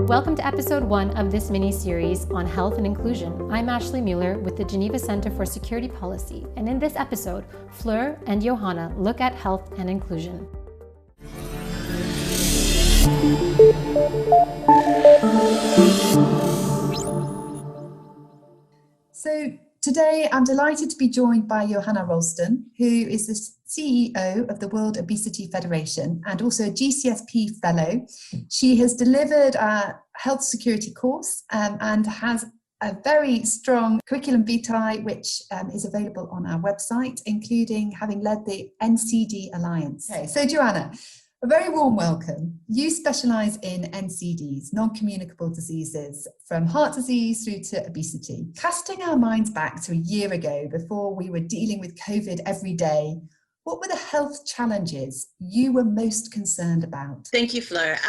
Welcome to episode 1 of this mini-series on health and inclusion. I'm Ashley Müller with the Geneva Center for Security Policy, and in this episode, Fleur and Johanna look at health and inclusion. So today I'm delighted to be joined by Johanna Ralston, who is the CEO of the World Obesity Federation and also a GCSP fellow. She has delivered a health security course and has a very strong curriculum vitae, which is available on our website, including having led the NCD Alliance. Okay, so Johanna, a very warm welcome. You specialise in NCDs, non-communicable diseases, from heart disease through to obesity. Casting our minds back to a year ago, before we were dealing with COVID every day, what were the health challenges you were most concerned about? Thank you, Fleur.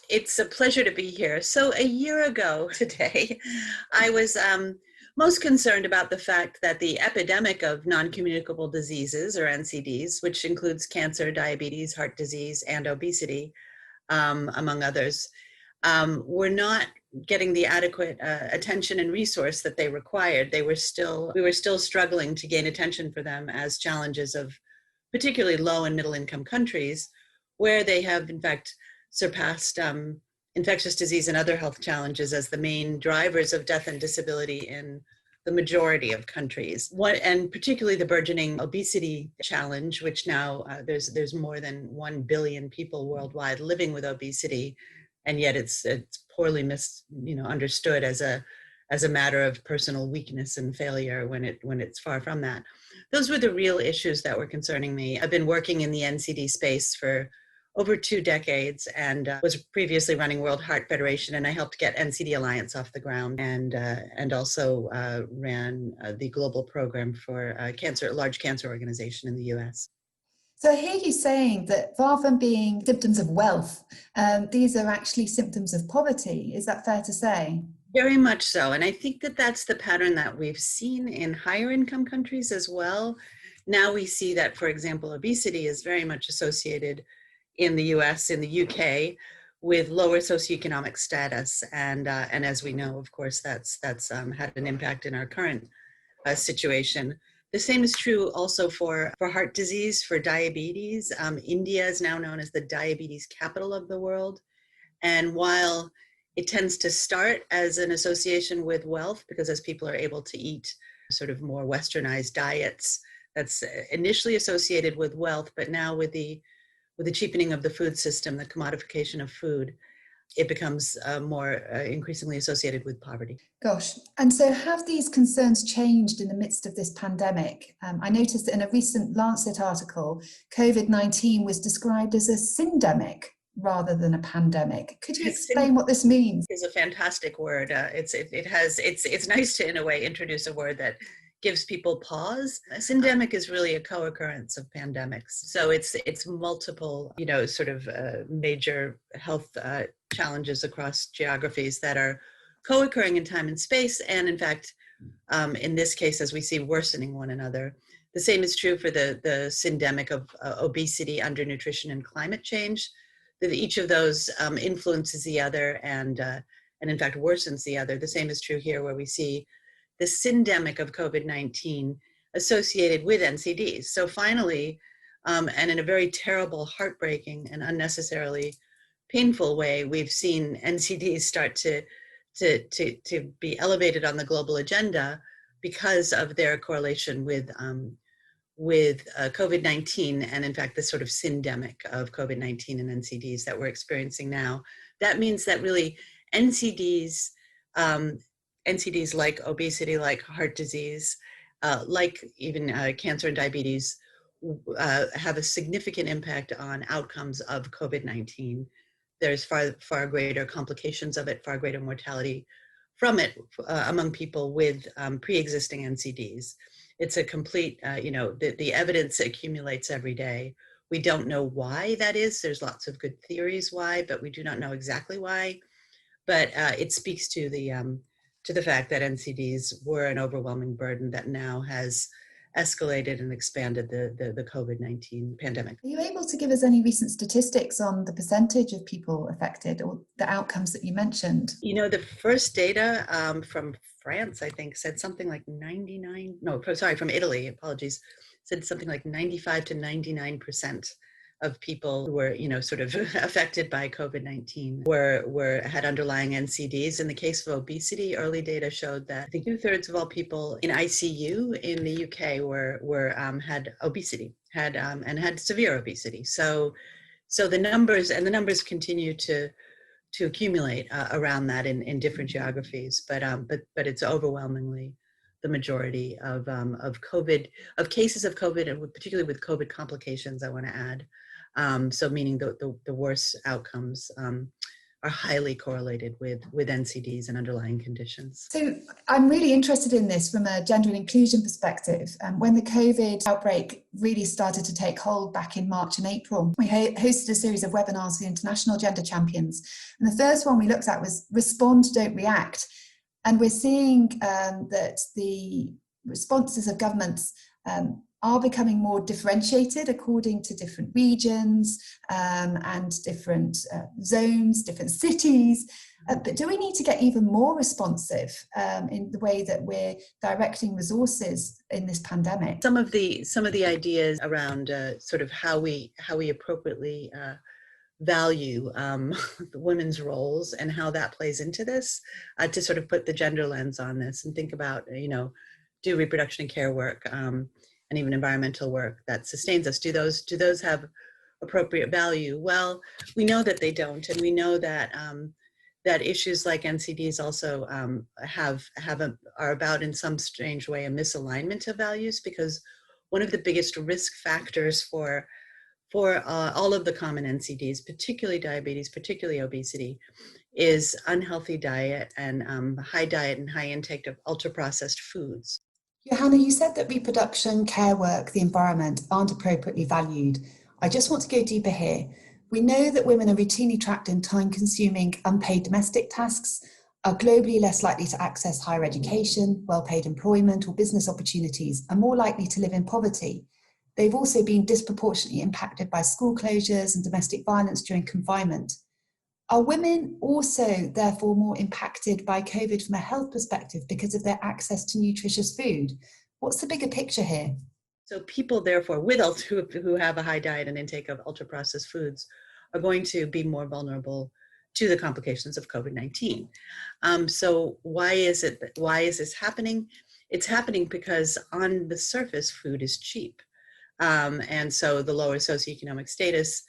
It's a pleasure to be here. So a year ago today, I was most concerned about the fact that the epidemic of non-communicable diseases, or NCDs, which includes cancer, diabetes, heart disease, and obesity, among others, were not getting the adequate attention and resource that they required. We were still struggling to gain attention for them as challenges of particularly low and middle income countries, where they have in fact surpassed infectious disease and other health challenges as the main drivers of death and disability in the majority of countries. And particularly the burgeoning obesity challenge, which now there's more than 1 billion people worldwide living with obesity, and yet it's poorly understood as a matter of personal weakness and failure when it's far from that. Those were the real issues that were concerning me. I've been working in the NCD space for over 2 decades and was previously running World Heart Federation, and I helped get NCD Alliance off the ground and also ran the global program for large cancer organization in the US. So I hear you saying that rather than being symptoms of wealth, these are actually symptoms of poverty. Is that fair to say? Very much so. And I think that that's the pattern that we've seen in higher income countries as well. Now we see that, for example, obesity is very much associated in the US, in the UK, with lower socioeconomic status. And as we know, of course, that's had an impact in our current situation. The same is true also for heart disease, for diabetes. India is now known as the diabetes capital of the world. And while it tends to start as an association with wealth, because as people are able to eat sort of more westernized diets, that's initially associated with wealth, but now with the cheapening of the food system, the commodification of food, it becomes more increasingly associated with poverty. Gosh, and so have these concerns changed in the midst of this pandemic? I noticed that in a recent Lancet article, COVID-19 was described as a syndemic rather than a pandemic. Could you explain what this means? It's a fantastic word. It's nice to, in a way, introduce a word that gives people pause. A syndemic is really a co-occurrence of pandemics. So it's multiple, major health challenges across geographies that are co-occurring in time and space. And in fact, in this case, as we see, worsening one another. The same is true for the syndemic of obesity, undernutrition, and climate change. That each of those influences the other and in fact worsens the other. The same is true here, where we see the syndemic of COVID-19 associated with NCDs. So finally, and in a very terrible, heartbreaking, and unnecessarily painful way, we've seen NCDs start to be elevated on the global agenda because of their correlation with COVID-19, and in fact, this sort of syndemic of COVID-19 and NCDs that we're experiencing now. That means that really NCDs like obesity, like heart disease, like even cancer and diabetes, have a significant impact on outcomes of COVID-19. There's far greater complications of it, far greater mortality from it among people with pre-existing NCDs. It's a complete, the evidence accumulates every day. We don't know why that is. There's lots of good theories why, but we do not know exactly why. But it speaks to the fact that NCDs were an overwhelming burden that now has escalated and expanded the COVID-19 pandemic. Are you able to give us any recent statistics on the percentage of people affected or the outcomes that you mentioned? You know, the first data from France, I think, said something like from Italy, apologies, said something like 95 to 99% of people who were, sort of affected by COVID-19 had underlying NCDs. In the case of obesity, early data showed that I think 2/3 of all people in ICU in the UK had obesity, and had severe obesity. So the numbers continue to accumulate around that in different geographies, but it's overwhelmingly the majority of cases of COVID, and particularly with COVID complications, I want to add. So meaning the worst outcomes are highly correlated with NCDs and underlying conditions. So I'm really interested in this from a gender and inclusion perspective. When the COVID outbreak really started to take hold back in March and April, we hosted a series of webinars for international gender champions. And the first one we looked at was Respond, Don't React. And we're seeing that the responses of governments are becoming more differentiated according to different regions and different zones, different cities. But do we need to get even more responsive in the way that we're directing resources in this pandemic? Some of the ideas around sort of how we appropriately value women's roles and how that plays into this, to sort of put the gender lens on this and think about, do reproduction and care work and even environmental work that sustains us, do those have appropriate value? Well, we know that they don't, and we know that that issues like NCDs also are about, in some strange way, a misalignment of values, because one of the biggest risk factors for all of the common NCDs, particularly diabetes, particularly obesity, is unhealthy diet and high diet and high intake of ultra-processed foods. Johanna, you said that reproduction, care work, the environment aren't appropriately valued. I just want to go deeper here. We know that women are routinely trapped in time-consuming, unpaid domestic tasks, are globally less likely to access higher education, well-paid employment or business opportunities, and more likely to live in poverty. They've also been disproportionately impacted by school closures and domestic violence during confinement. Are women also therefore more impacted by COVID from a health perspective because of their access to nutritious food? What's the bigger picture here? So people therefore who have a high diet and intake of ultra-processed foods are going to be more vulnerable to the complications of COVID-19. So why is this happening? It's happening because on the surface, food is cheap. And so the lower socioeconomic status,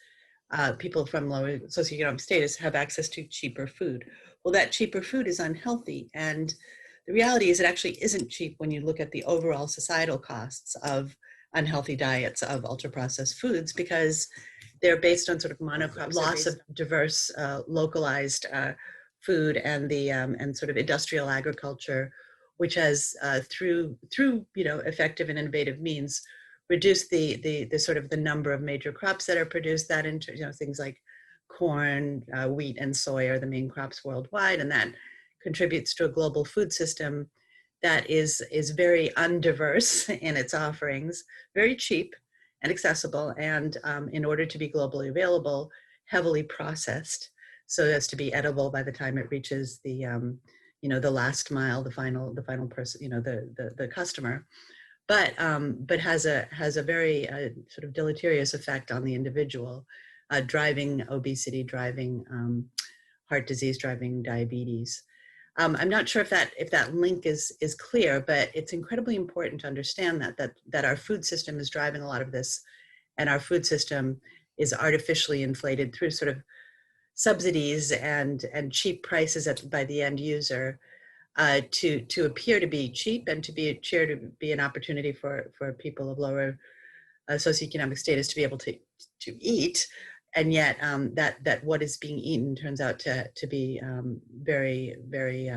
people from lower socioeconomic status have access to cheaper food. Well, that cheaper food is unhealthy. And the reality is it actually isn't cheap when you look at the overall societal costs of unhealthy diets of ultra-processed foods, because they're based on sort of monocrop loss of diverse, localized food, and the and sort of industrial agriculture, which has through effective and innovative means reduce the sort of the number of major crops that are produced, that into things like corn, wheat, and soy are the main crops worldwide, and that contributes to a global food system that is very undiverse in its offerings, very cheap and accessible, and in order to be globally available, heavily processed so as to be edible by the time it reaches the the last mile, the final person, the customer. But has a very sort of deleterious effect on the individual, driving obesity, driving heart disease, driving diabetes. I'm not sure if that link is clear, but it's incredibly important to understand that our food system is driving a lot of this, and our food system is artificially inflated through sort of subsidies and cheap prices by the end user, to appear to be cheap and to be an opportunity for people of lower socioeconomic status to be able to eat, and yet that what is being eaten turns out to be very, very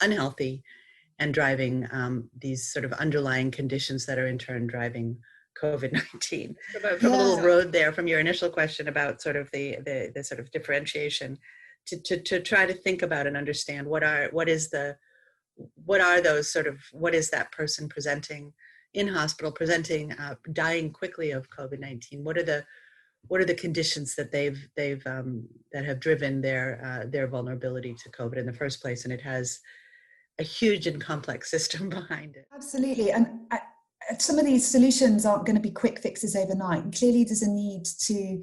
unhealthy, and driving these sort of underlying conditions that are in turn driving COVID-19. From a little road there from your initial question about sort of the sort of differentiation, to try to think about and understand what is that person presenting in hospital presenting, dying quickly of COVID-19? What are the conditions that that have driven their vulnerability to COVID in the first place? And it has a huge and complex system behind it. Absolutely. And some of these solutions aren't going to be quick fixes overnight. And clearly there's a need to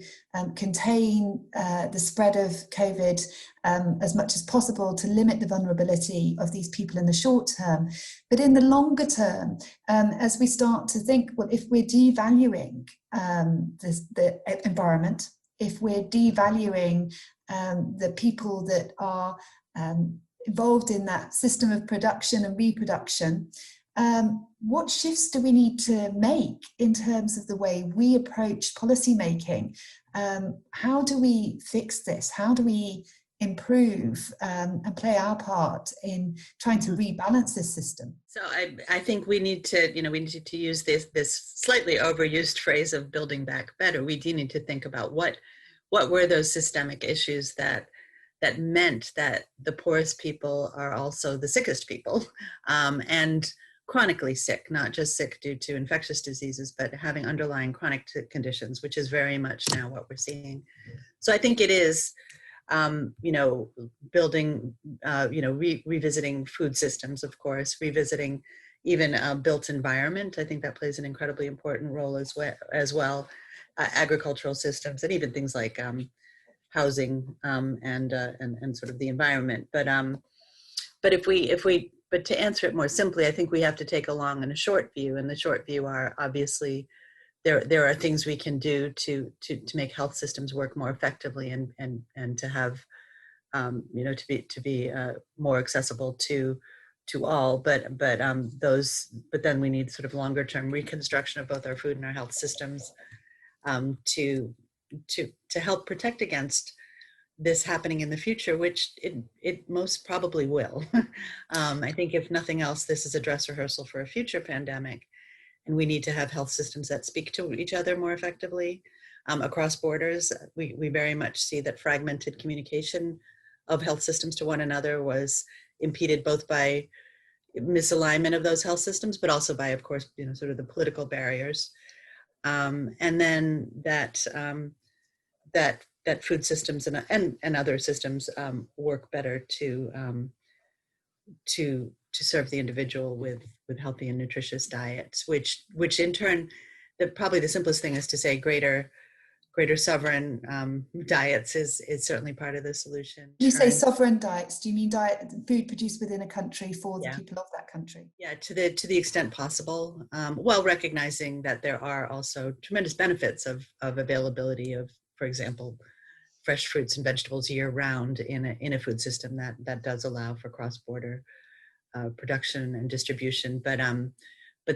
contain the spread of COVID as much as possible to limit the vulnerability of these people in the short term. But in the longer term, as we start to think, well, if we're devaluing the environment, if we're devaluing the people that are involved in that system of production and reproduction, what shifts do we need to make in terms of the way we approach policy making? How do we fix this? How do we improve and play our part in trying to rebalance this system? So I think we need to use this slightly overused phrase of building back better. We do need to think about what were those systemic issues that meant that the poorest people are also the sickest people, and chronically sick, not just sick due to infectious diseases, but having underlying chronic conditions, which is very much now what we're seeing. So I think it is, building, revisiting food systems, of course, revisiting even a built environment. I think that plays an incredibly important role as well, agricultural systems, and even things like housing and sort of the environment. But to answer it more simply, I think we have to take a long and a short view. And the short view are obviously there are things we can do to make health systems work more effectively and to have to be more accessible to all. But then we need sort of longer term reconstruction of both our food and our health systems to help protect against this happening in the future, which it most probably will. I think if nothing else, this is a dress rehearsal for a future pandemic, and we need to have health systems that speak to each other more effectively across borders. We very much see that fragmented communication of health systems to one another was impeded both by misalignment of those health systems, but also by, of course, sort of the political barriers, and then that food systems and other systems work better to serve the individual with healthy and nutritious diets, which in turn, probably the simplest thing is to say greater sovereign diets is certainly part of the solution. You say sovereign diets, do you mean food produced within a country for the people of that country? Yeah, to the extent possible, while recognizing that there are also tremendous benefits of availability of, for example, fresh fruits and vegetables year round in a food system that does allow for cross-border production and distribution. But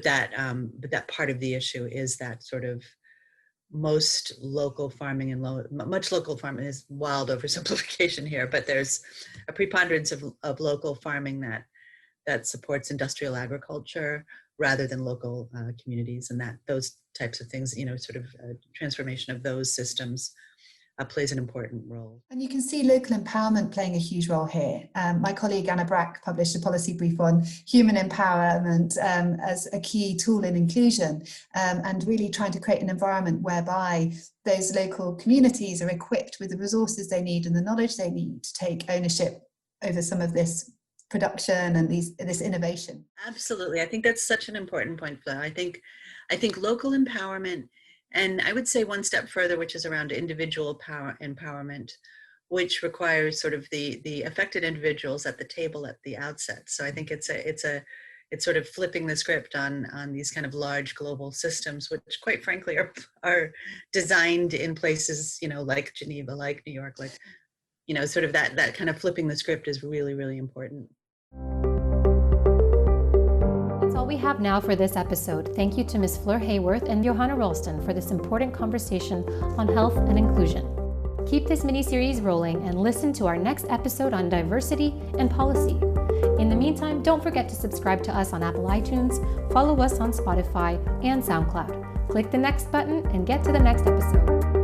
that part of the issue is that sort of most local farming and much local farming is wild oversimplification here, but there's a preponderance of local farming that supports industrial agriculture rather than local communities, and that those types of things, sort of transformation of those systems plays an important role. And you can see local empowerment playing a huge role here. My colleague Anna Brack published a policy brief on human empowerment as a key tool in inclusion, and really trying to create an environment whereby those local communities are equipped with the resources they need and the knowledge they need to take ownership over some of this production and this innovation. Absolutely. I think that's such an important point, Flo. I think local empowerment, and I would say one step further, which is around individual empowerment, which requires sort of the affected individuals at the table at the outset. So I think it's sort of flipping the script on these kind of large global systems, which quite frankly are designed in places, like Geneva, like New York, like, sort of that kind of flipping the script is really, really important. That's all we have now for this episode. Thank you to Ms Fleur Heyworth and Johanna Ralston for this important conversation on health and inclusion. Keep this mini-series rolling and listen to our next episode on diversity and policy. In the meantime, don't forget to subscribe to us on Apple iTunes, follow us on Spotify and SoundCloud. Click the next button and get to the next episode.